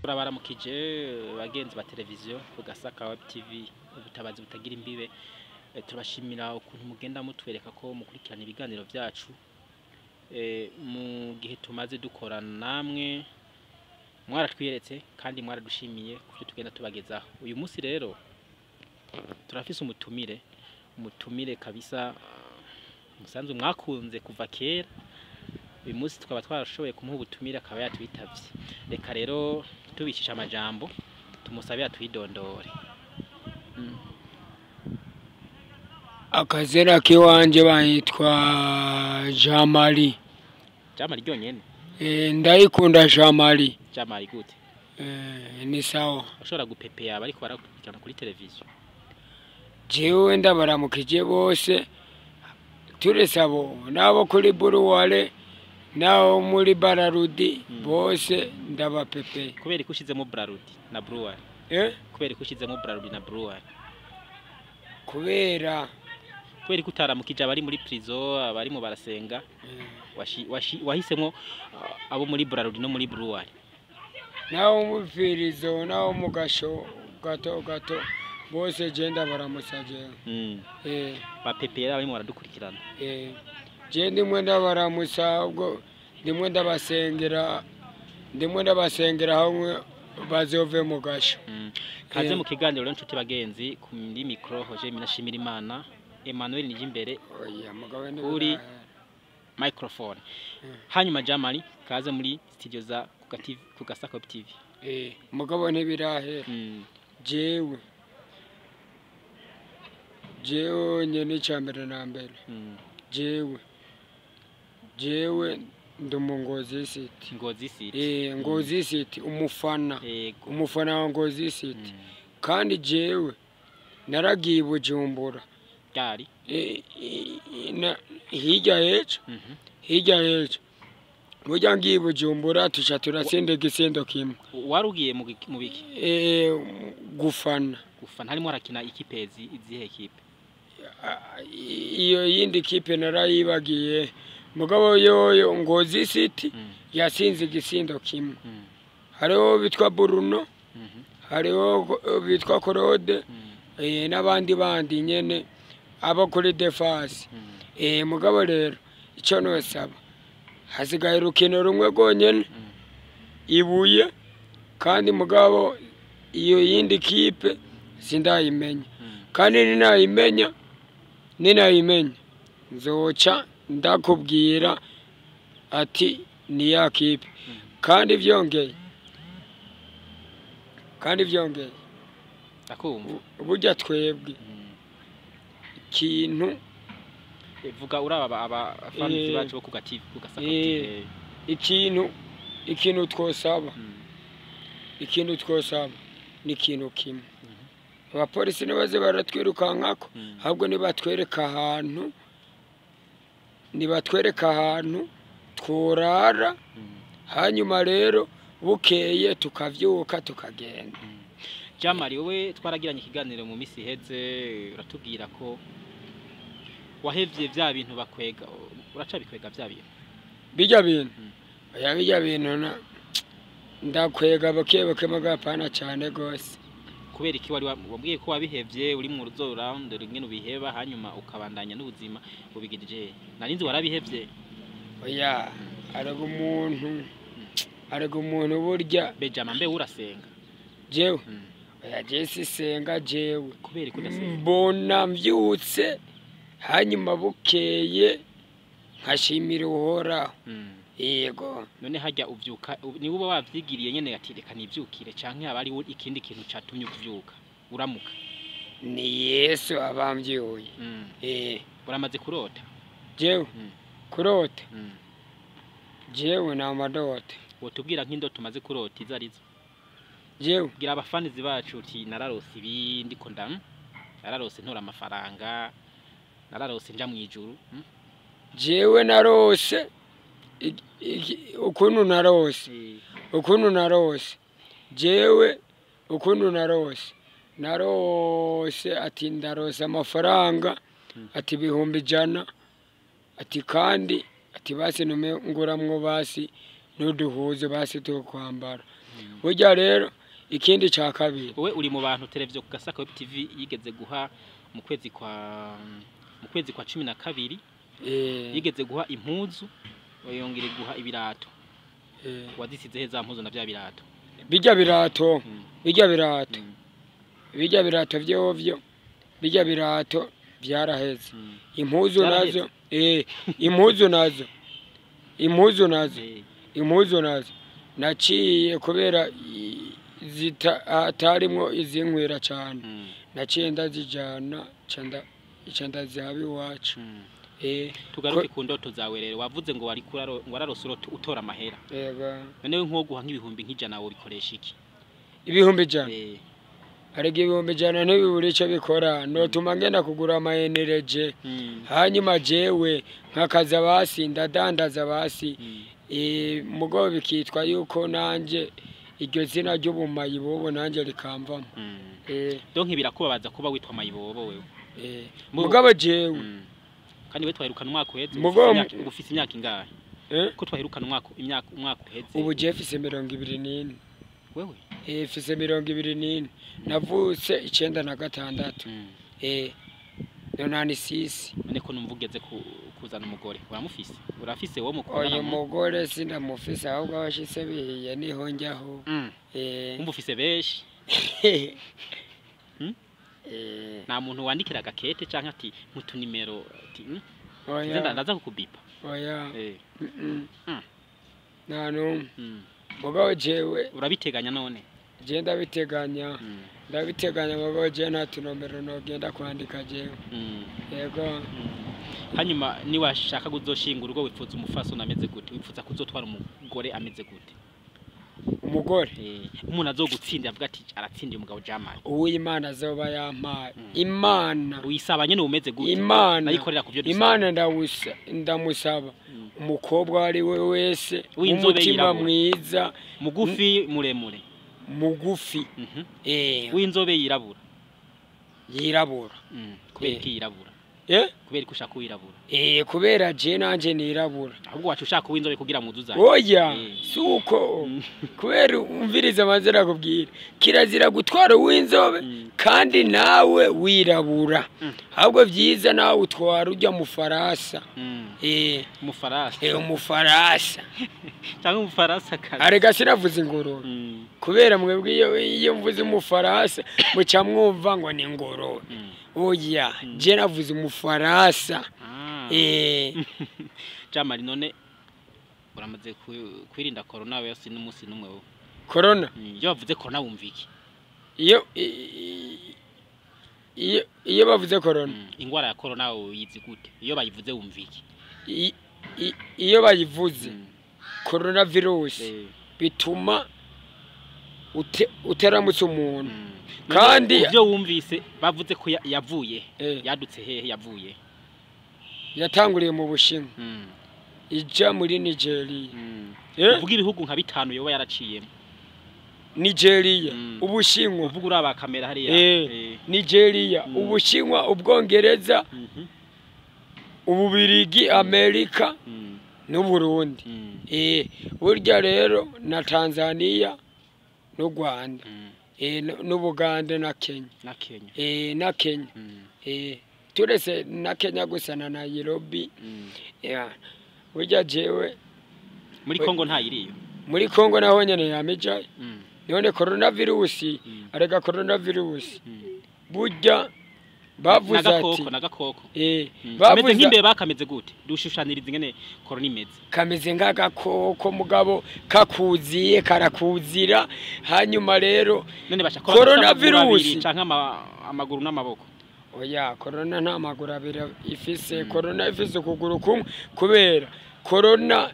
turabaramukije bagenzi ba televiziyo Kugasaka Web TV ubutabazi butagira imbibe. Turabashimira ukuntu mugenda mutwereka ko mukurikirana ibiganiro byacu mu gihe tumaze dukorana namwe, mwaratwiyeretse kandi mwaradushimiye kuvyo tugenda tubagezaho. Uyu munsi rero turafise umutumire kabisa musanzwe mwakunze kuva kera. Uyu munsi tukaba twarashoboye kumuha ubutumire akaba yatwitavye. Reka rero tubicisha amajambo tumusabe atwidondore. Akazera kiwanje bayitwa Jamali. Jamali ryonyene? Ndayikunda Jamali. Jamali gute? Ni sawa. Ushobora gupepea bariko barakurikirana kuri televiziyo. Jewe ndabaramukije bose turesabo nabo kuri Buruwale nabo muri Bararudi bose ndabapepe. Kubera ko ushizemo Bararudi na Buruwale? Kubera ko ushizemo Bararudi na Buruwale? Kubera ko utaramukije abari muri prison abari mu barasenga wahisemo abo muri Bararudi no muri Buruwale? Naho mu prison naho mu gasho gato bose genda baramusaje. Bapepera abari mu baradukurikirana. Je ndimwe ndabaramusa ubwo ndimwe ndabasengera hamwe bazove mu gasho. Kaze mu kiganiro rero nshuti bagenzi ku micro hoje minashimira Imana Emmanuel Nijimbere uri microphone. Hanyuma Jamali kaze muri studio za Kugasaka Web TV. Mugabo ntibirahe. Jewe nyene cyambere na mbere. Jewe ndumungozi city. Ngozi city. Ngozi city umufana wa Ngozi city. Kandi jewe naragiye Bujumbura. Gari? Hirya yejo. Burya ngiye Bujumbura tusha turasende gisendo kimwe. Warugiye mu biki? Gufana harimo harakina ikipezi izihe ekipe? Iyo yindi kipe narayibagiye. Mugabo yoyo Ngozi city yasinze igisindo kimwe. Hariho bitwa Bruno, hariho bitwa Claude, n'abandi nyene abo kuri defense. Mugabo rero ico nosaba hasigaye urukino rumwe gonyene Ibuye, kandi mugabo iyo yindi kipe sindayimenya. Kandi ninayimenya nzoca ndakubwira ati ni ya kipe. Kandi vyongeye akumva burya twebwe ikintu vuga uraba abafanzi bacu bo Kugasaka TV. Ikintu twosaba ni ikintu kimwe. Abapolisi nibaze baratwirukankako ahubwo nibatwereka ahantu tworara, hanyuma rero bukeye tukavyuka tukagenda. Jamali wowe twaragiranye ikiganiro mu misi heze uratubwira ko wahevye vya bintu bakwega, uracabikwega vya bintu? Bijya bintu ndakwega bakebake magapana cyane gose. Kubera iki wabwiye ko wabihevye uri mu ruzora ndero ngene ubiheba hanyuma ukabandanya n'ubuzima ubigirije? Narinzi warabihevye? Oya, araga umuntu burya. Benjamin mbe urasenga? Jewe oya Jesse senga jewe. Kubera ko ndasenga mbona mvyutse hanyuma bukeye nkashimira Uhoraho. Yego. None hajya uvyuka ni uba wavyigiriye nyene ati reka nivyukire canke abari ikindi kintu catumye uvyuka uramuka? Ni Yesu abamvyuye. Uramaze kurota? Jewe kurota? Jewe na madote. Wotubwira nk'indoto tumaze kurota izarizo? Jewe gira abafanizi bacu uti nararose ibi ndiko nararose ntora amafaranga, nararose nja mwijuru. Jewe narose ukuntu narose jewe ukuntu narose ati ndarose amafaranga ati 100 ati kandi ati basi nume nguramwo basi nuduhuze basi tukwambara burya rero ikindi ca kabiri wowe uri mu bantu televiziyo ku Gasaka Web TV yigeze guha mu kwezi kwa 12 yigeze guha impuzu yongera guha ibirato wazisize heza mpuzu na bya birato bijya birato vyovyo bijya birato byaraheze impuzu nazo naciye kubera atarimwo izinkwira cyane naciye ndazijana icanda zihabi wacu tugaruke ku ndoto zawe rero wavuze ngo wararose utora amahera none nko guha nk'ibihumbi nk'ijana wo bikoresha iki ibihumbi jana ariko ibihumbi jana ntibibure icyo bikora notuma ngenda kugura amayenereje hanyuma jewe nkakaza basi ndadandaza basi mugabo bikitwa yuko nanje iryo zina ry'ubumayibobo nanje rikamvamo donc birakubabaza kuba witwa mayibobo wewe mugabo jewe kandi we twaherukana umwaka uheze ufise imyaka ingahe ko twaherukana umwaka uheze ubu je fise 24 wewe fise 24 navutse 96 96 none ko numvugeze kuzana umugore uramufise urafise wo mukora oyo mugore sindamufise ahubwo abashitse biye niho njyaho umva ufise beshi nta muntu wandikira gakete canke ati mutu nimero ati ndaza kukubipa oya nano mugabo jewe urabiteganya none je ndabiteganya mugabo je nta tunomero nogenda kwandika jewe yego hanyuma ni washaka kuzoshinga urugo wifuza umufaso nameze gute wifuza kuzotwara umugore ameze gute umugore umuntu azogutsinda avuga ati aratsindiye umugabo Jamali uw'Imana azoba yampaye Imana uyisaba nyene umeze gute nayikorera kuvyo Imana ndamusaba umukobwa ari we wese umutima mwiza mugufi muremure mugufi w'inzobe yirabura kubera iki yirabura kubera ko ushaka wirabura kubera je nanje nirabura ahubwo wacu ushaka w'inzobe kugira muduza oya suko kubera umviriza amazina kubwira kirazira gutwara w'inzobe kandi nawe wirabura ahubwo vyiza nawe utwara ujya mu Faransa umufarasa cyangwa umufarasa kazi arega sinavuze ingororo kubera mwebwe iyo mvuze umufarasa muca mwumva ngo ni ingororo oya je navuze umufarasa Jamali none uramaze kwirinda corona wese n'umunsi numwe wowe corona iyo bavuze corona wumviki iyo bavuze corona ingwara ya corona uyizi gute iyo bayivuze wumviki iyo bayivuze corona virus bituma uteramutse umuntu kandi ibyo wumvise bavuze ko yavuye yadutse hehe yavuye yatanguriye mu Bushinwa ija muri Nigeria uvuga ibihugu nka bitanu yoba yaraciyemo Nigeria Ubushinwa uvuga uraba kamera hariya Nigeria Ubushinwa Ubwongereza Ububirigi Amerika n'u Burundi burya rero na Tanzania n'u Rwanda n'Ubugande na Kenya na Kenya turese na Kenya gusa na Nairobi burya jewe muri Kongo ntayiriyo muri Kongo naho nyene yamejaye none coronavirus arega coronavirus burya bavuze ati nagakoko bavuze nk'imbe bakameze gute dushushaniriza ingene corona imeze kameze ngagakoko mugabo kakuziye karakuzira hanyuma rero none basha coronavirus canka amaguru n'amaboko oya corona nta maguru abiri ifise corona ifise ukuguru kumwe kubera corona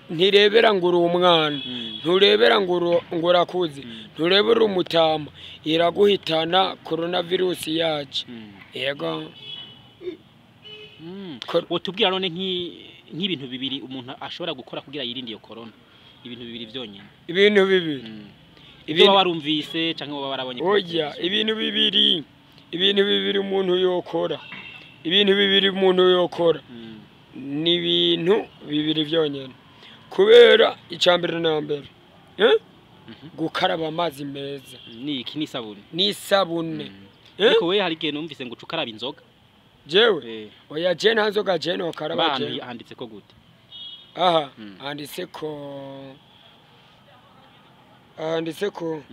ntirebera ngo uri umwana nturebera ngo urakuze nturebera umutama iraguhitana coronavirus yaje yego wotubwira none nk'ibintu bibiri umuntu ashobora gukora kugira yirinde iyo corona ibintu bibiri vyonyene ibintu bibiri ibyo warumvise canke baba barabonye oya ibintu bibiri umuntu yokora ni ibintu bibiri vyonyene kubera icambere na mbere gukaraba amazi meza niki n'isabune n'isabune ariko we hari igihe numvise ngo ukaraba inzoga jewe oya je nta nzoga je no karaba je handitse ko gute aha handitse ko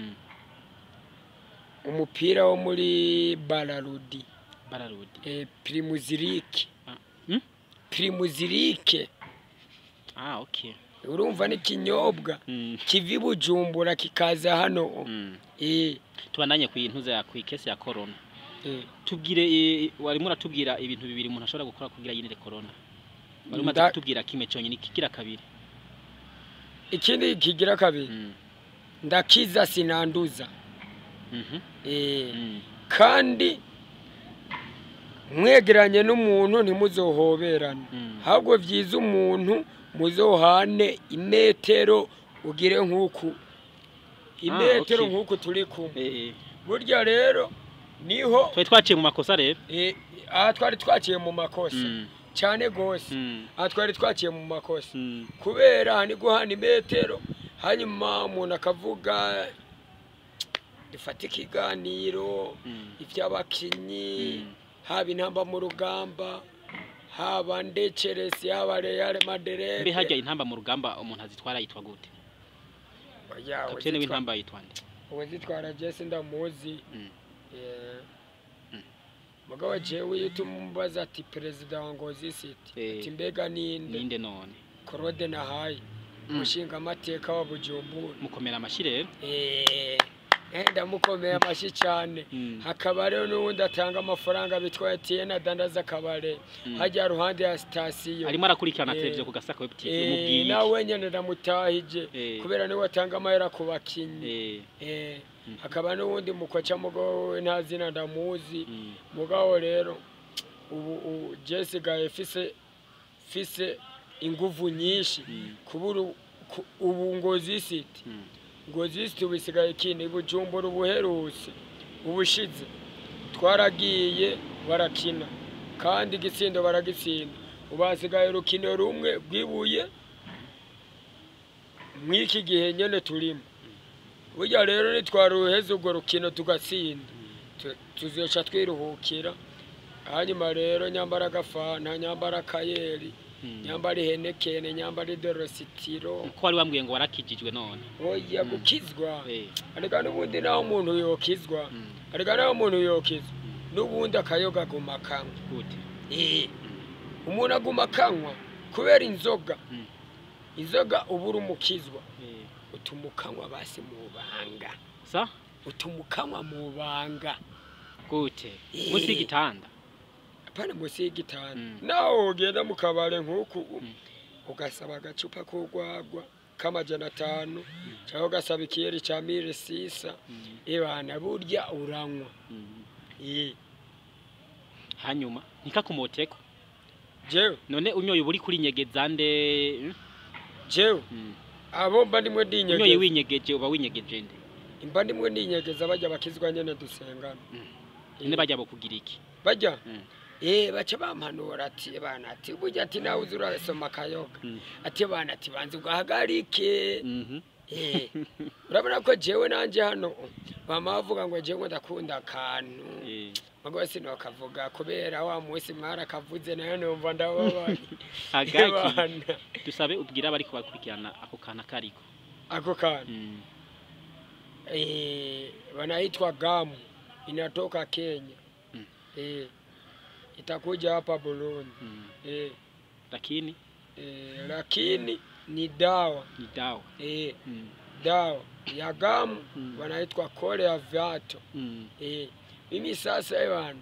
umupira wo muri Balarudi Primuzirike okay urumva n'ikinyobwa kivi Bujumbura kikaza hano tubananye ku intuze ya kwikese ya corona tubwire wari muratubwira ibintu bibiri umuntu ashobora gukora kugira yinire corona bari umaze kutubwira kimwe cyonyine kigira kabiri ikindi kigira kabiri ndakiza sinanduza kandi mwegeranye n'umuntu ntimuzohoberane ahubwo byiza umuntu muzohane imetero ugire nk'uku imetero nk'uku turi kumwe burya rero niho twe twaciye mu makosa rero twari twaciye mu makosa cyane gose twari twaciye mu makosa kubera ni guhana imetero hanyuma umuntu akavuga dufata ikiganiro iby'abakinyi haba intamba mu rugamba haba ndeceresi haba Real Madrid mbe hajya intamba mu rugamba umuntu azitwara yitwa gute kapitene w'intamba yitwa nde uwe zitwara Jesse ndamuzi mugabo jewe yitumbaza ati president wa Ngozi City ati mbega ninde none Claude Nahaye umushinga amateka wa Bujumbura mukomera amashire ndamukomeye amashi cyane hakaba rero n'ubundi atanga amafaranga bitwaye Etienne adandaza kabare hajya ruhande ya station arimo arakurikirana televiziyo ku Gasaka Web TV mubwiye nawe nyene ndamutahije kubera niwe atanga amahera ku bakinyi hakaba n'ubundi mukoca mugabo we nta zina ndamuzi mugabo rero ubu Jessica fise inguvu nyinshi kubura ubu Ngozi City Ngozi City bisigaye kindi Bujumbura ubuheruse ubushize twaragiye barakina kandi igitsindo baragitsinda ubasigaye rukino rumwe rwibuye mwiki gihe nyene turimo burya rero nitwaruheze ubwo rukino tugatsinda tuzoca twiruhukira hanyuma rero nyambara gafana nyambara kayeri nyambari Henekene nyambari Dorositiro ko wari wambwiye ngo warakijijwe none oya gukizwa ariko n'ubundi naho umuntu yokizwa ariko naho umuntu yokizwa n'ubundi akayoga gumakanwa gute umuntu agumakanwa kubera inzoga ubura umukizwa utumukanwa basi mu banga utumukanwa mu banga gute musi gitanda apana musi y'igitanda naho ugenda mu kabare nk'uku ugasaba agacupa k'urwagwa k'amajana 5 cyangwa ugasaba ikiyeri cya 1600 ebana burya uranywa hanyuma nikakumoteko jewe none unyoye buri kuri nyegeza nde jewe abo mba ndimwe ndinyegeza unyoye winyegeje uba winyegeje nde imba ndimwe ndinyegeza bajya bakizwa nyene dusengana ine bajya bo kugira iki bajya baca bampanura ati bana ati burya ati nawe uzurasoma akayoga ati bana ati banze ugahagarike urabona ko jewe nanje hano mama bavuga ngo jewe ndakunda akantu bagwa sinokavuga kubera wa munsi mwara kavuze nayo numva ndababaye agaki dusabe ubwira bari kubakurikirana ako kana kariko ako kana wanaitwa gamu inatoka Kenya itakuja hapa Burundi lakini ni dawa dawa ya gamu wanaitwa kole ya vato mimi sasa bwana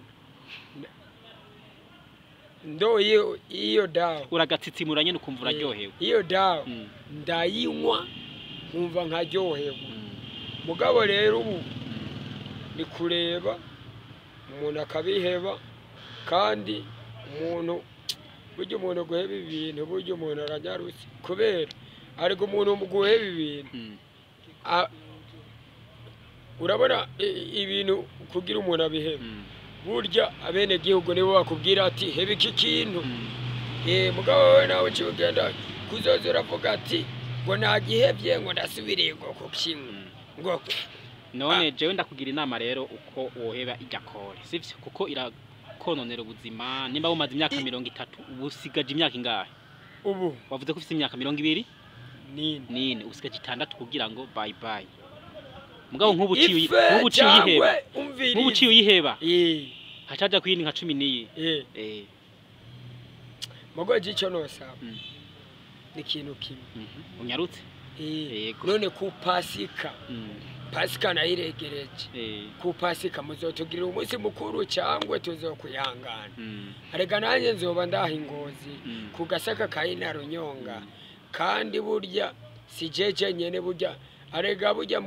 ndo hiyo dawa uragatsitsimura nyene ukumva uraryohewe hiyo dawa ndayinywa nkumva nkaryohewe mugabo rero ubu ni kureba umuntu akabiheba kandi umuntu buryo umuntu guheba ibintu buryo umuntu aranyarutse kubera ariko umuntu guheba ibintu urabona ibintu kugira umuntu abiheba burya abene gihugu nibo bakubwira ati heba iki kintu mugabo we nawe cyugenda kuzoza uravuga ati ngo nagihevye ngo ndasubiriye ngo kukinywa ngo none jewe ndakugira inama rero uko woheba ijya kore sivyo kuko irakononera ubuzima nimba bumaze imyaka 30 ubusigaje imyaka ingahe ubu wavuze ko ufite imyaka 20 nini usigaje 6 kugira ngo bye bye mugabo nk'ubuciye uyiheba hacaja kwindi nka 10 niyi mugo gico nosaba ikintu kimwe unyarutse none ku pasika pasika nayiregereje ku pasika muzotugira umunsi mukuru cyangwa tuzokuyangana arega nanjye nzoba ndaha Ingozi ku Gasaka ka Runyonga kandi burya si jeje nyene burya arega burya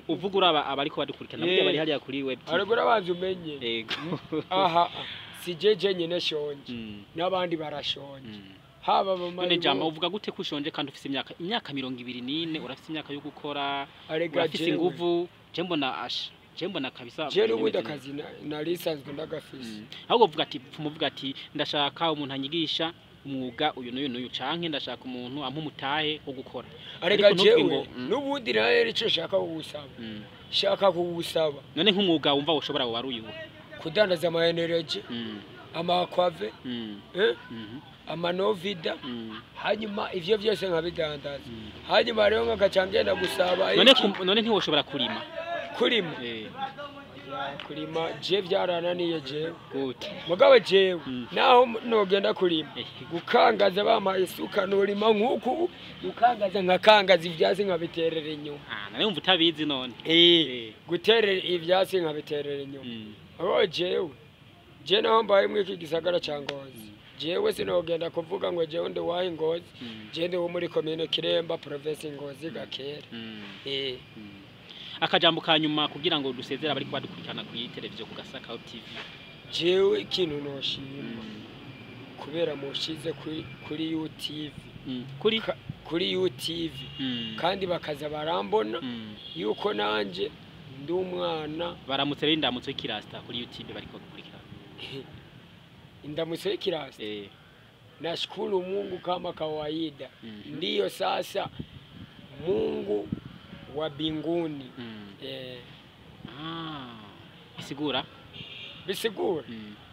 uvuga uraba abariko badukurikana burya bari hariya kuri web arega urabanze umenye yego aha si jeje nyene shonje n'abandi barashonje haba none jama uvuga gute kushonje kandi ufite imyaka 24 urafite imyaka yo gukora urafite inguvu jembona kabisa je n'ubundi akazi narisanzwe ndagafise ahubwo uvuga ati ndashaka umuntu anyigisha umwuga uyu n'uyu canke ndashaka umuntu ampumutahe wo gukora arega jewe n'ubundi naye rico shaka kugusaba none nk'umwuga wumva woshobora wari uyu kudandaza ama energy amakwave amanovida hanyuma ivyo byose nkabidandaza hanyuma rero ngakacangenda gusaba none ntiwoshobora kurima je byarananiye je mugabo jewe naho nogenda kurima gukangaza bama isuka norima nkuku gukangaza nkakangaza ivyasi nkabiterera inyuma none umva utabizi none guterera ivyasi nkabiterera inyuma abo jewe je naho mbaye mwiki gisagara ca Ngozi jewe sinogenda kuvuga ngo jewe ndi wahi Ngozi je ndi wo muri commune Kiremba province Ngozi Gakera akajambo kanyuma kugira ngo dusezera bari kwadukurikana kuri televiziyo ku Gasaka TV jewe ikintu noshima kubera mushize kuri UTV kuri UTV kandi bakaza barambona yuko nanje ndi umwana baramutse rero indamutse kirasta kuri UTV bari kwadukurikana indamutse kirasta nashukuru Mungu kama kawaida ndiyo sasa Mungu wa binguni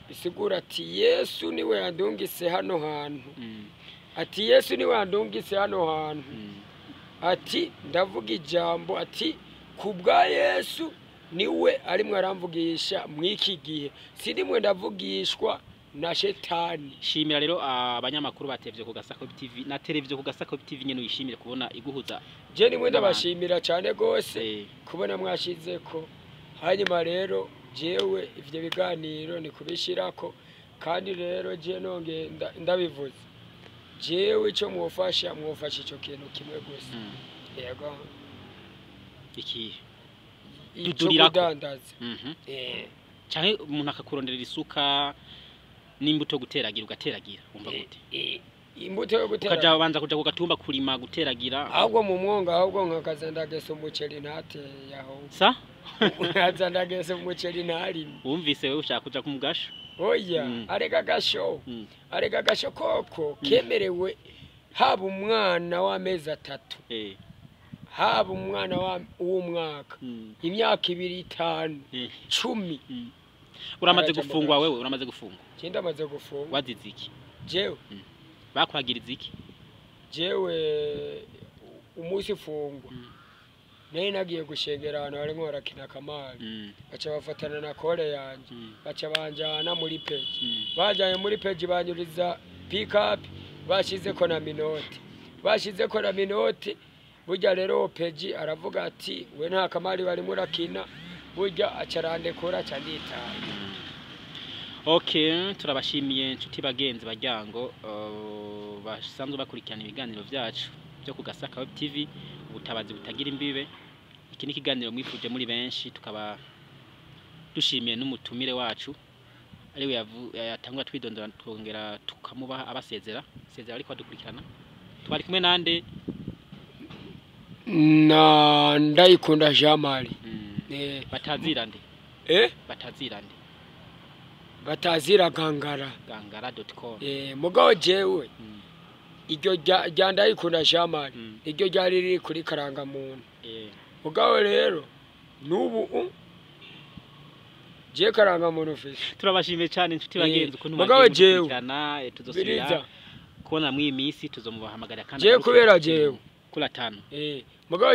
bisigura ati Yesu niwe yandungise hano hantu ati ndavuga ijambo ati kubwa Yesu niwe ari mwaramvugisha mwiki gihe sidimwe ndavugishwa na shetani shimira rero abanyamakuru batevye ku Gasaka TV na televiziyo ku Gasaka TV nyene uyishimire kubona iguhuza je nimwe ndabashimira cyane gose kubona mwashizeko hanyuma rero jewe ivyo biganiro ni kubishirako kandi rero je nonge ndabivuze jewe ico mwofasha ico kintu kimwe gose yego iki dudurirako canke umuntu akakuronderera isuka n'imbuto guteragira ugateragira umva gute imbuto yo guteragira ukaja banza kuja kugatumba kurima guteragira ahubwo mu mwonga ahubwo nkakaza ndagese umuceri nate yaho sa nkaza ndagese umuceri nari wumvise wewe ushaka kuja kumugasho oya arega gasho koko kemerewe haba umwana w'amezi 3 haba umwana w'umwaka imyaka 2 5 10 uramaze gufungwa wewe uramaze gufungwa Kinda maze gufungwa wazize iki jewe bakwagiriza iki jewe umusi fungwa naye nagiye gushengera abantu bari nkora kamari baca bafatana na kore yanje baca banjana muri peji bajanye muri peji banyuriza pick up bashizeko na minoti burya rero peji aravuga ati we nta kamari bari murakina burya acarandekura canditaye Okay, turabashimiye inshuti bagenzi baryango basanzwe bakurikirana ibiganiro byacu byo ku Gasaka TV ubutabazi butagira imbibe. Iki ni kiganiro mwifuje muri benshi tukaba dushimiye n'umutumire wacu ari we yatangwa twidondora twongera tukamubaha abasezera ariko badukurikirana. Twari kumwe nande na Ndayikunda Jamali batazirande batazirande batazira gangara gangara.com mugabo jewe iryo rya ndayikunda shamari iryo ryari riri kuri karangamuntu mugabo rero n'ubu je karangamuntu ufise turabashimiye cyane inshuti bagenzi ukuntu mugabo jewe tuzosubira kubona mu iyi minsi tuzomubahamagara kandi je kubera jewe kula 5 mugabo